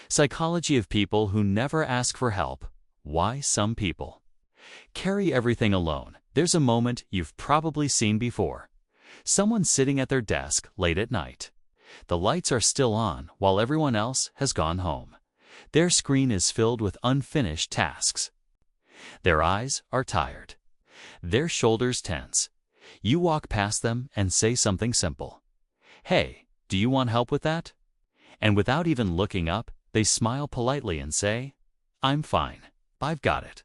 Psychology of people who never ask for help. Why some people carry everything alone. There's a moment you've probably seen before. Someone sitting at their desk late at night. The lights are still on while everyone else has gone home. Their screen is filled with unfinished tasks. Their eyes are tired. Their shoulders tense. You walk past them and say something simple. "Hey, do you want help with that?" And without even looking up, they smile politely and say, "I'm fine. I've got it."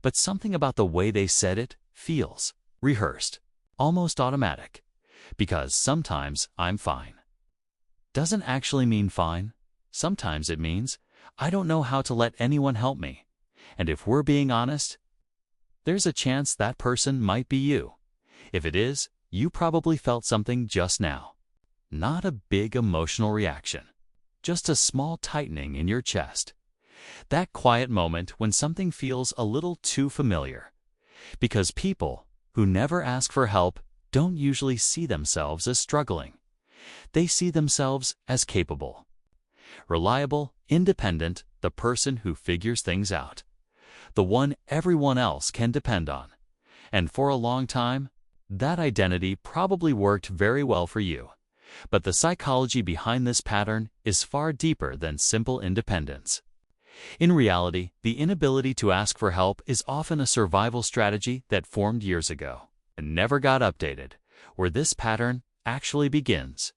But something about the way they said it feels rehearsed, almost automatic. Because sometimes "I'm fine" doesn't actually mean fine. Sometimes it means, "I don't know how to let anyone help me." And if we're being honest, there's a chance that person might be you. If it is, you probably felt something just now. Not a big emotional reaction, just a small tightening in your chest. That quiet moment when something feels a little too familiar. Because people who never ask for help don't usually see themselves as struggling. They see themselves as capable, reliable, independent, the person who figures things out, the one everyone else can depend on. And for a long time, that identity probably worked very well for you. But the psychology behind this pattern is far deeper than simple independence. In reality, the inability to ask for help is often a survival strategy that formed years ago and never got updated, where this pattern actually begins.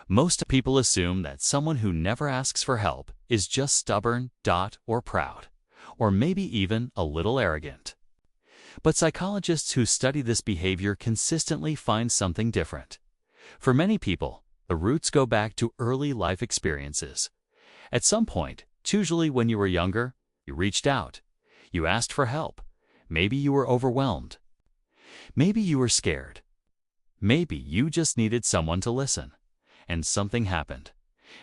Most people assume that someone who never asks for help is just stubborn, or proud, or maybe even a little arrogant. But psychologists who study this behavior consistently find something different. For many people, the roots go back to early life experiences. At some point, usually when you were younger, you reached out. You asked for help. Maybe you were overwhelmed. Maybe you were scared. Maybe you just needed someone to listen. And something happened.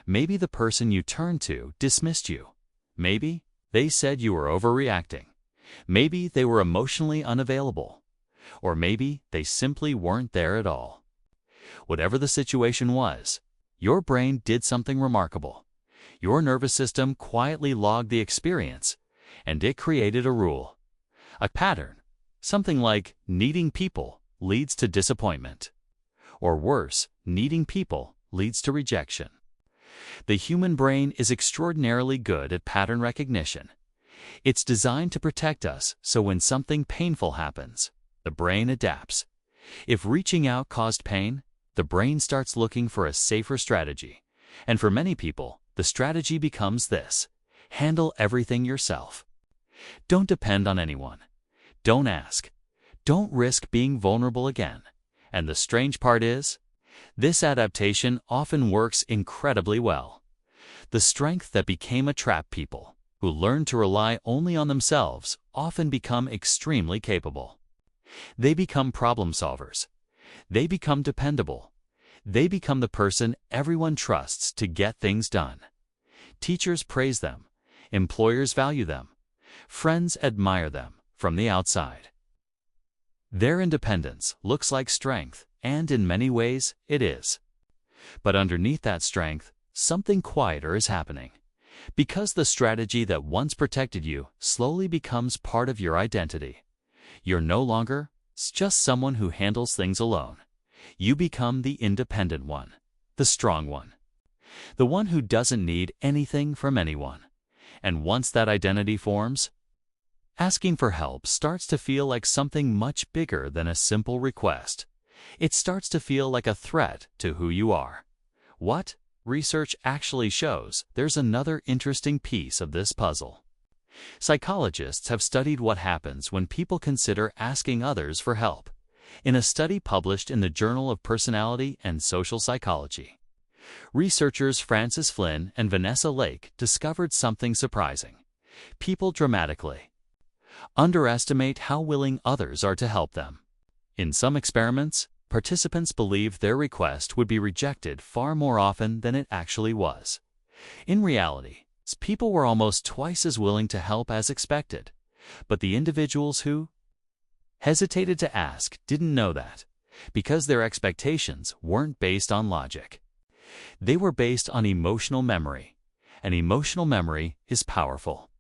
Maybe the person you turned to dismissed you. Maybe they said you were overreacting. Maybe they were emotionally unavailable. Or maybe they simply weren't there at all. Whatever the situation was, your brain did something remarkable. Your nervous system quietly logged the experience, and it created a rule, a pattern, something like needing people leads to disappointment. Or worse, needing people leads to rejection. The human brain is extraordinarily good at pattern recognition. It's designed to protect us, so when something painful happens, the brain adapts. If reaching out caused pain, the brain starts looking for a safer strategy. And for many people, the strategy becomes this: handle everything yourself. Don't depend on anyone. Don't ask. Don't risk being vulnerable again. And the strange part is, this adaptation often works incredibly well. The strength that became a trap people who learn to rely only on themselves often become extremely capable. They become problem solvers. They become dependable. They become the person everyone trusts to get things done. Teachers praise them. Employers value them. Friends admire them from the outside. Their independence looks like strength, and in many ways, it is. But underneath that strength, something quieter is happening. Because the strategy that once protected you slowly becomes part of your identity. You're no longer just someone who handles things alone. You become the independent one, the strong one, the one who doesn't need anything from anyone. And once that identity forms, asking for help starts to feel like something much bigger than a simple request. It starts to feel like a threat to who you are. What? Research actually shows there's another interesting piece of this puzzle. Psychologists have studied what happens when people consider asking others for help. In a study published in the Journal of Personality and Social Psychology, researchers Francis Flynn and Vanessa Lake discovered something surprising. People dramatically underestimate how willing others are to help them. In some experiments, participants believed their request would be rejected far more often than it actually was. In reality, people were almost twice as willing to help as expected. But the individuals who hesitated to ask didn't know that, because their expectations weren't based on logic. They were based on emotional memory. And emotional memory is powerful.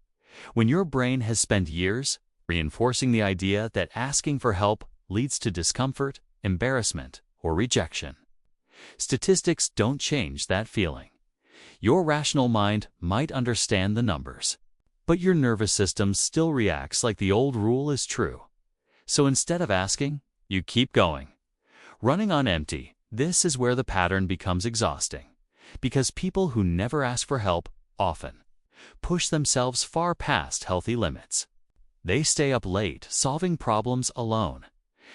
When your brain has spent years reinforcing the idea that asking for help leads to discomfort, embarrassment, or rejection, statistics don't change that feeling. Your rational mind might understand the numbers, but your nervous system still reacts like the old rule is true. So instead of asking, you keep going. Running on empty, this is where the pattern becomes exhausting, because people who never ask for help often push themselves far past healthy limits. They stay up late solving problems alone.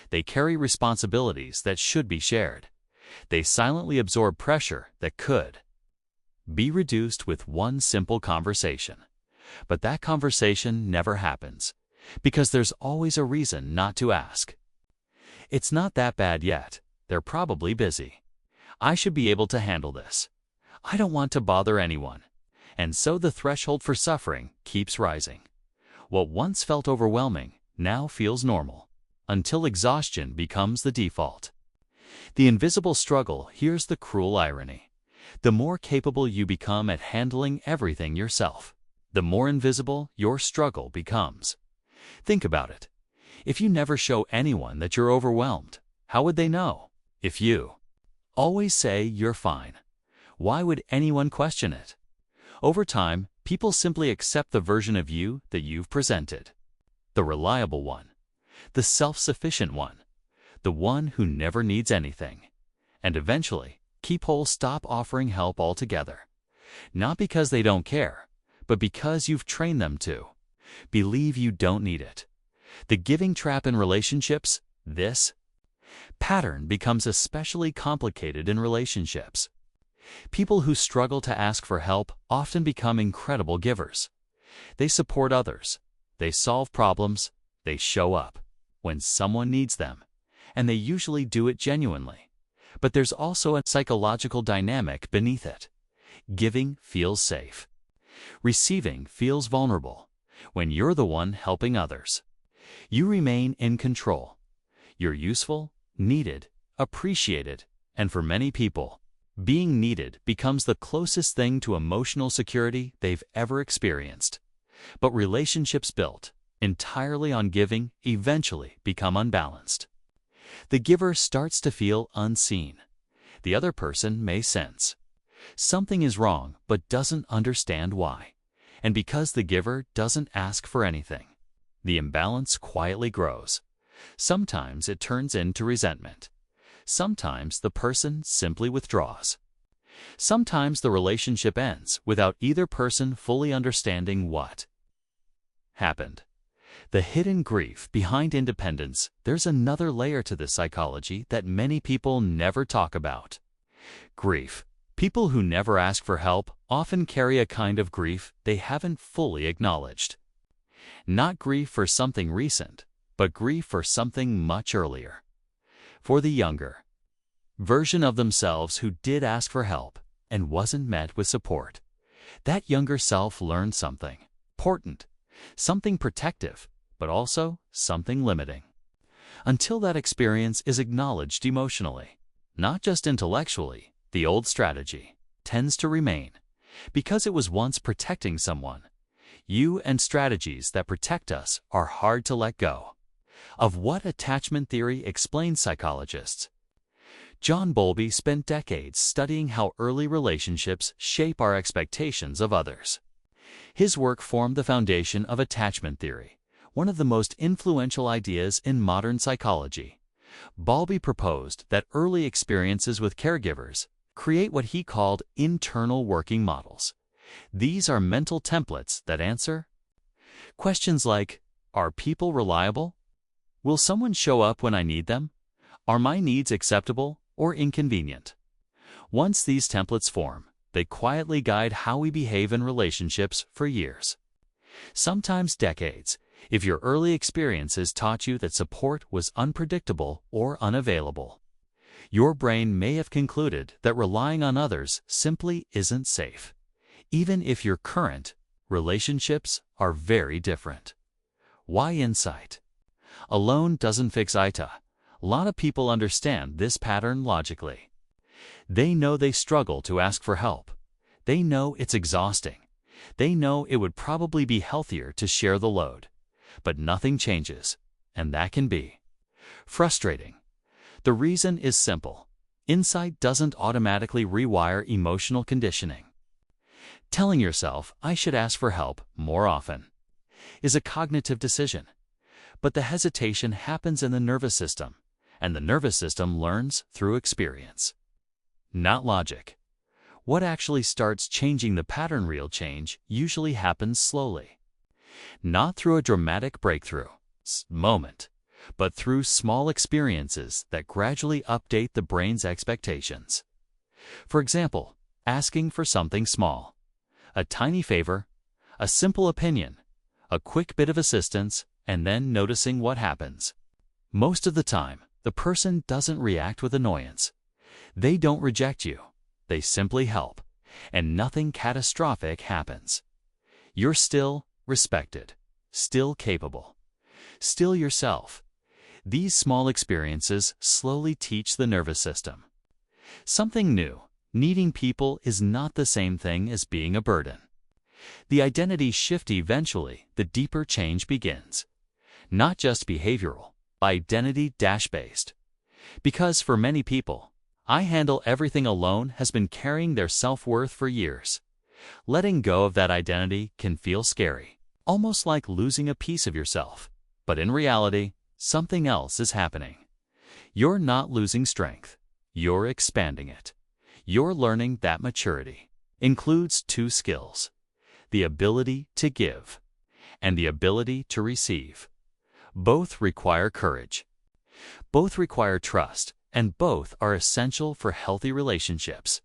They carry responsibilities that should be shared. They silently absorb pressure that could be reduced with one simple conversation. But that conversation never happens, because there's always a reason not to ask. It's not that bad yet. They're probably busy. I should be able to handle this. I don't want to bother anyone. And so the threshold for suffering keeps rising. What once felt overwhelming now feels normal, until exhaustion becomes the default. The invisible struggle, here's the cruel irony. The more capable you become at handling everything yourself, the more invisible your struggle becomes. Think about it. If you never show anyone that you're overwhelmed, how would they know? If you always say you're fine, why would anyone question it? Over time, people simply accept the version of you that you've presented. The reliable one, the self-sufficient one, the one who never needs anything. And eventually, people stop offering help altogether. Not because they don't care, but because you've trained them to believe you don't need it. The giving trap in relationships, this pattern becomes especially complicated in relationships. People who struggle to ask for help often become incredible givers. They support others, they solve problems, they show up when someone needs them, and they usually do it genuinely. But there's also a psychological dynamic beneath it. Giving feels safe. Receiving feels vulnerable. When you're the one helping others, you remain in control. You're useful, needed, appreciated, and for many people, being needed becomes the closest thing to emotional security they've ever experienced. But relationships built entirely on giving eventually become unbalanced. The giver starts to feel unseen. The other person may sense something is wrong but doesn't understand why. And because the giver doesn't ask for anything, the imbalance quietly grows. Sometimes it turns into resentment. Sometimes the person simply withdraws. Sometimes the relationship ends without either person fully understanding what happened. The hidden grief behind independence, there's another layer to this psychology that many people never talk about. Grief. People who never ask for help often carry a kind of grief they haven't fully acknowledged. Not grief for something recent, but grief for something much earlier. For the younger version of themselves who did ask for help and wasn't met with support. That younger self learned something important, something protective, but also something limiting. Until that experience is acknowledged emotionally, not just intellectually, the old strategy tends to remain because it was once protecting someone. You and strategies that protect us are hard to let go. Of what attachment theory explains psychologists. John Bowlby spent decades studying how early relationships shape our expectations of others. His work formed the foundation of attachment theory, one of the most influential ideas in modern psychology. Bowlby proposed that early experiences with caregivers create what he called internal working models. These are mental templates that answer questions like, are people reliable? Will someone show up when I need them? Are my needs acceptable or inconvenient? Once these templates form, they quietly guide how we behave in relationships for years, sometimes decades. If your early experiences taught you that support was unpredictable or unavailable, your brain may have concluded that relying on others simply isn't safe, even if your current relationships are very different. Why insight alone doesn't fix it? A lot of people understand this pattern logically. They know they struggle to ask for help. They know it's exhausting. They know it would probably be healthier to share the load. But nothing changes, and that can be frustrating. The reason is simple. Insight doesn't automatically rewire emotional conditioning. Telling yourself, "I should ask for help more often," is a cognitive decision. But the hesitation happens in the nervous system, and the nervous system learns through experience, not logic. What actually starts changing the pattern? Real change usually happens slowly. Not through a dramatic breakthrough moment, but through small experiences that gradually update the brain's expectations. For example, asking for something small, a tiny favor, a simple opinion, a quick bit of assistance, and then noticing what happens. Most of the time, the person doesn't react with annoyance. They don't reject you. They simply help, and nothing catastrophic happens. You're still respected, still capable, still yourself. These small experiences slowly teach the nervous system something new. Needing people is not the same thing as being a burden. The identity shift eventually, the deeper change begins. Not just behavioral, identity-based. Because for many people, "I handle everything alone" has been carrying their self-worth for years. Letting go of that identity can feel scary, almost like losing a piece of yourself. But in reality, something else is happening. You're not losing strength. You're expanding it. You're learning that maturity includes two skills: the ability to give and the ability to receive. Both require courage. Both require trust, and both are essential for healthy relationships.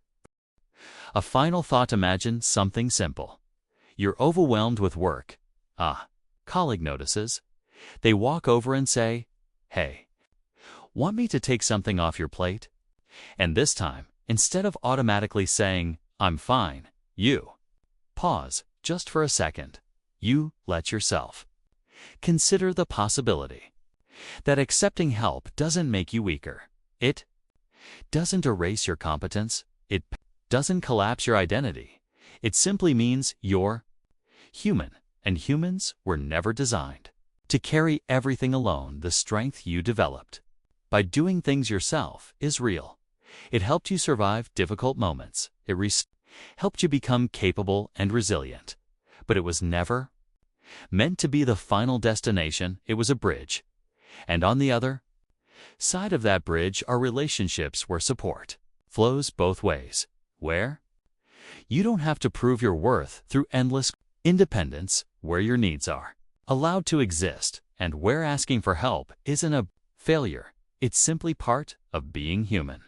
A final thought: imagine something simple. You're overwhelmed with work. Colleague notices. They walk over and say, "Hey, want me to take something off your plate?" And this time, instead of automatically saying, "I'm fine," you pause just for a second. You let yourself consider the possibility that accepting help doesn't make you weaker. It doesn't erase your competence. It doesn't collapse your identity. It simply means you're human, and humans were never designed to carry everything alone. The strength you developed by doing things yourself is real. It helped you survive difficult moments. It helped you become capable and resilient. But it was never meant to be the final destination. It was a bridge. And on the other side of that bridge are relationships where support flows both ways, where you don't have to prove your worth through endless independence, where your needs are allowed to exist, and where asking for help isn't a failure. It's simply part of being human.